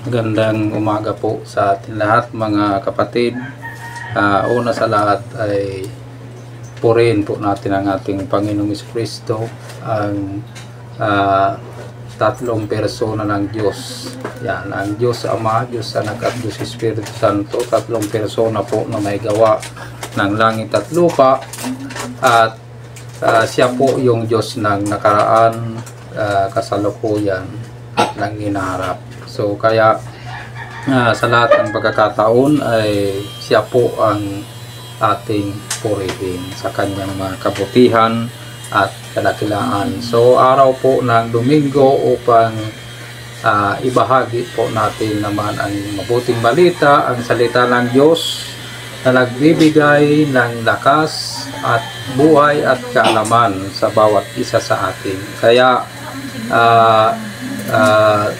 Magandang umaga po sa ating lahat mga kapatid. Una sa lahat ay purihin po natin ang ating Panginoong Jesucristo, ang tatlong persona ng Diyos. Yan, ang Diyos Ama, Diyos Anak at Diyos Espiritu Santo, tatlong persona po na may gawa ng langit at lupa. At siya po yung Diyos ng nakaraan, kasalukuyan at ng hinaharap. So kaya sa lahat ng pagkakataon ay siya po ang ating purihin sa kanyang mga kabutihan at kadakilaan. So araw po ng Domingo upang ibahagi po natin naman ang mabuting balita, ang salita ng Diyos na nagbibigay ng lakas at buhay at kaalaman sa bawat isa sa atin. Kaya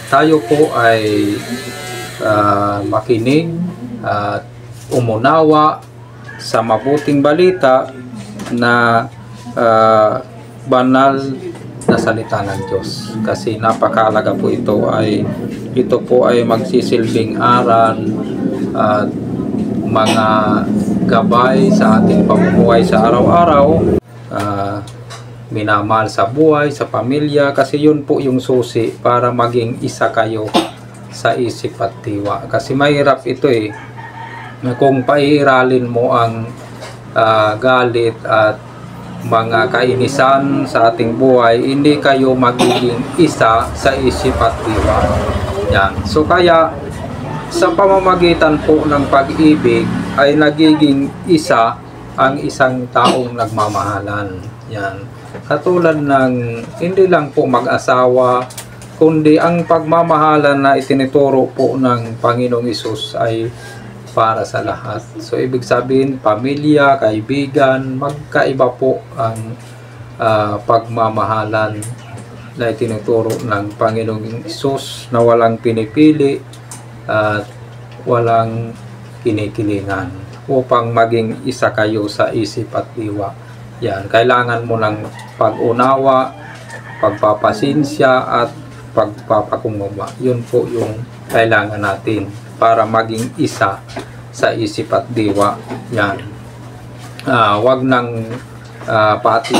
tayo po ay makinig at umunawa sa mabuting balita na banal na salita ng Diyos, kasi napakahalaga po ito po ay magsisilbing aral at mga gabay sa ating pamumuhay sa araw-araw, minamahal sa buhay, sa pamilya, kasi yun po yung susi para maging isa kayo sa isip at diwa. Kasi mahirap ito kung pairalin mo ang galit at mga kainisan sa ating buhay, hindi kayo magiging isa sa isip at diwa. Yan. So kaya sa pamamagitan po ng pag-ibig ay nagiging isa ang isang taong nagmamahalan. Yan. Katulad ng hindi lang po mag-asawa, kundi ang pagmamahalan na itinuturo po ng Panginoong Hesus ay para sa lahat. So ibig sabihin, pamilya, kaibigan, magkaiba po ang pagmamahalan na itinuturo ng Panginoong Hesus na walang pinipili at walang kinikilingan, upang maging isa kayo sa isip at diwa. Yan, kailangan mo ng pag-unawa, pagpapasinsya at pagpapakumbaba. Yun po yung kailangan natin para maging isa sa isip at diwa. Yan. Wag nang pati